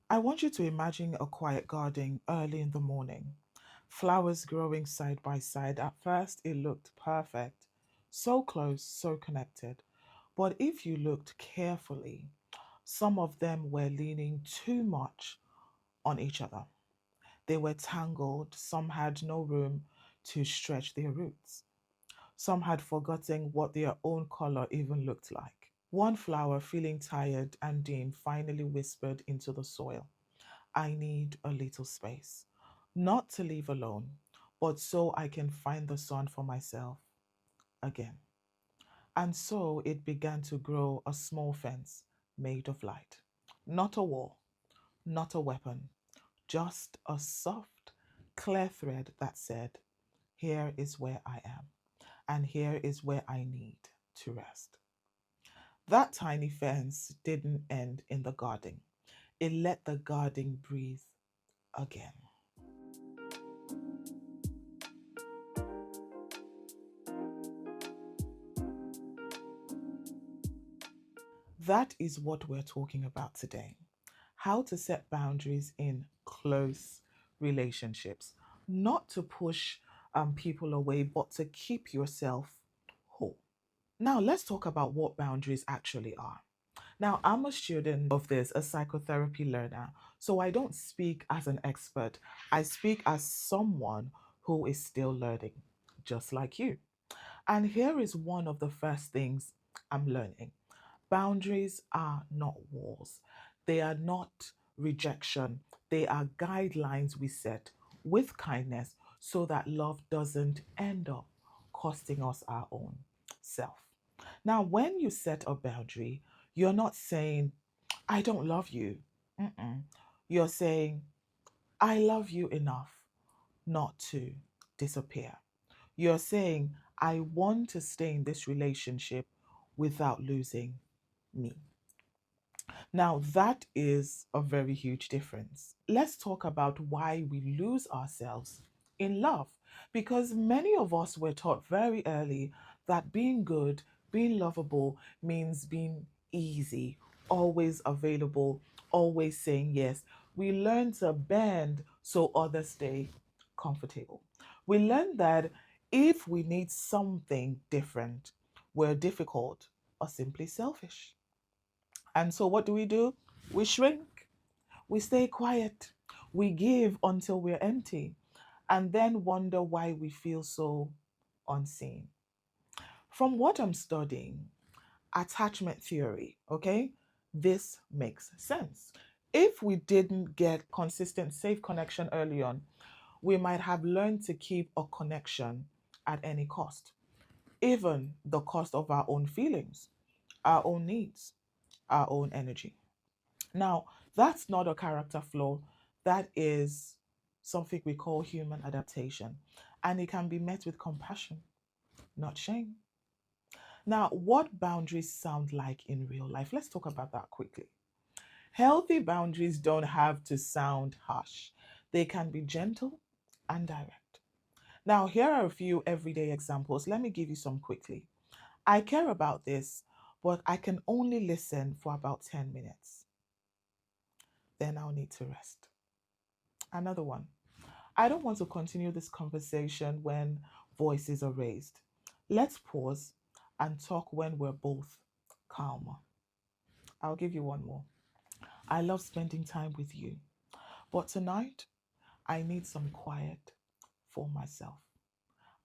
I want you to imagine a quiet garden early in the morning, flowers growing side by side. At first, it looked perfect, so close, so connected. But if you looked carefully, some of them were leaning too much on each other. They were tangled, some had no room to stretch their roots. Some had forgotten what their own color even looked like. One flower, feeling tired and dim, finally whispered into the soil, I need a little space. Not to live alone, but so I can find the sun for myself again. And so it began to grow, a small fence made of light. Not a wall, not a weapon, just a soft, clear thread that said, here is where I am, and here is where I need to rest. That tiny fence didn't end in the garden. It let the garden breathe again. That is what we're talking about today. How to set boundaries in close relationships, not to push people away, but to keep yourself whole. Now, let's talk about what boundaries actually are. Now, I'm a student of this, a psychotherapy learner, so I don't speak as an expert. I speak as someone who is still learning, just like you. And here is one of the first things I'm learning. Boundaries are not walls, they are not rejection, they are guidelines we set with kindness so that love doesn't end up costing us our own self. Now, when you set a boundary, you're not saying, I don't love you. Mm-mm. You're saying, I love you enough not to disappear. You're saying, I want to stay in this relationship without losing me. Now, that is a very huge difference. Let's talk about why we lose ourselves in love. Because many of us were taught very early that being good, being lovable means being easy, always available, always saying yes. We learn to bend so others stay comfortable. We learn that if we need something different, we're difficult or simply selfish. And so what do? We shrink, we stay quiet, we give until we're empty, and then wonder why we feel so unseen. From what I'm studying, attachment theory, okay, this makes sense. If we didn't get consistent, safe connection early on, we might have learned to keep a connection at any cost, even the cost of our own feelings, our own needs, our own energy. Now, that's not a character flaw. That is something we call human adaptation. And it can be met with compassion, not shame. Now, what boundaries sound like in real life? Let's talk about that quickly. Healthy boundaries don't have to sound harsh, they can be gentle and direct. Now, here are a few everyday examples. Let me give you some quickly. I care about this, but I can only listen for about 10 minutes. Then I'll need to rest. Another one. I don't want to continue this conversation when voices are raised. Let's pause and talk when we're both calmer. I'll give you one more. I love spending time with you, but tonight I need some quiet for myself.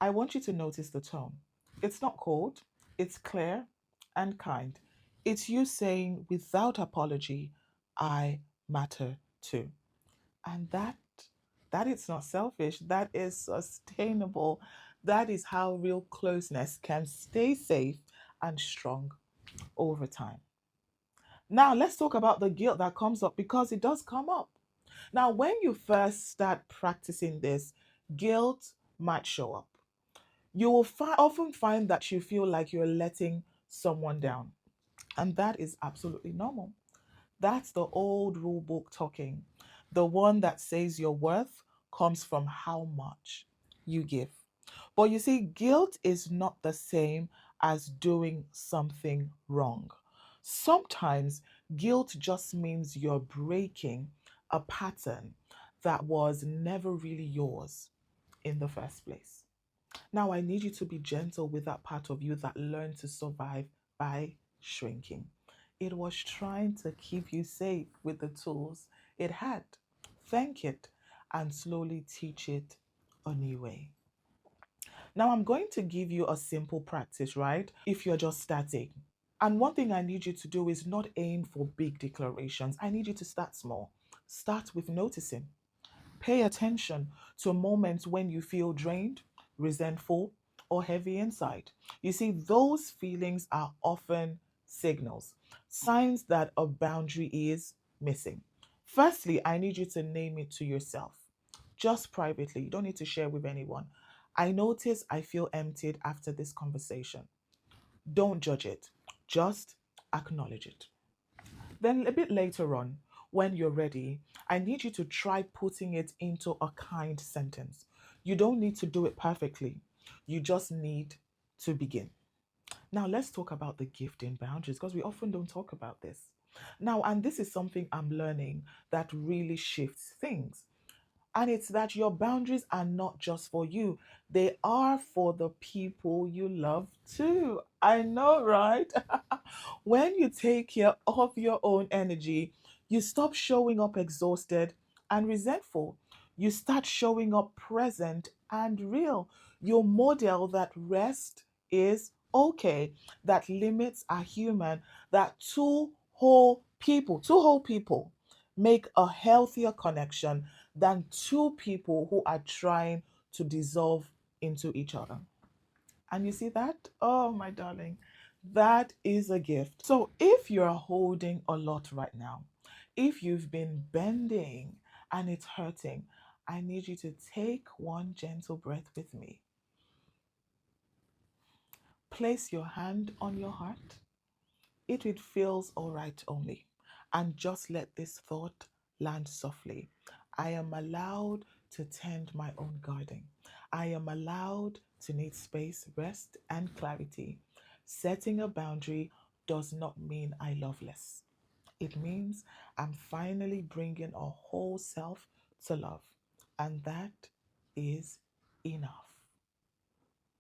I want you to notice the tone. It's not cold, it's clear and kind. It's you saying without apology, I matter too. And that is not selfish, that is sustainable. That is how real closeness can stay safe and strong over time. Now let's talk about the guilt that comes up, because it does come up. Now when you first start practicing this, guilt might show up. You will often find that you feel like you're letting someone down, and that is absolutely normal. That's the old rule book talking. The one that says your worth comes from how much you give. But you see, guilt is not the same as doing something wrong. Sometimes guilt just means you're breaking a pattern that was never really yours in the first place. Now, I need you to be gentle with that part of you that learned to survive by shrinking. It was trying to keep you safe with the tools it had. Thank it and slowly teach it a new way. Now, I'm going to give you a simple practice, right? If you're just starting. And one thing I need you to do is not aim for big declarations. I need you to start small. Start with noticing. Pay attention to moments when you feel drained, resentful, or heavy inside. You see, those feelings are often signals, signs that a boundary is missing. Firstly, I need you to name it to yourself, just privately. You don't need to share with anyone. I notice I feel emptied after this conversation. Don't judge it, just acknowledge it. Then a bit later on, when you're ready, I need you to try putting it into a kind sentence. You don't need to do it perfectly, you just need to begin. Now, let's talk about the gift in boundaries because we often don't talk about this. Now, and this is something I'm learning that really shifts things. And it's that your boundaries are not just for you, they are for the people you love too. I know, right? When you take care of your own energy, you stop showing up exhausted and resentful. You start showing up present and real. You model that rest is okay, that limits are human, that two whole people make a healthier connection than two people who are trying to dissolve into each other. And you see that? Oh, my darling, that is a gift. So if you're holding a lot right now, if you've been bending and it's hurting, I need you to take one gentle breath with me. Place your hand on your heart. It feels all right only. And just let this thought land softly. I am allowed to tend my own garden. I am allowed to need space, rest, and clarity. Setting a boundary does not mean I love less. It means I'm finally bringing a whole self to love. And that is enough.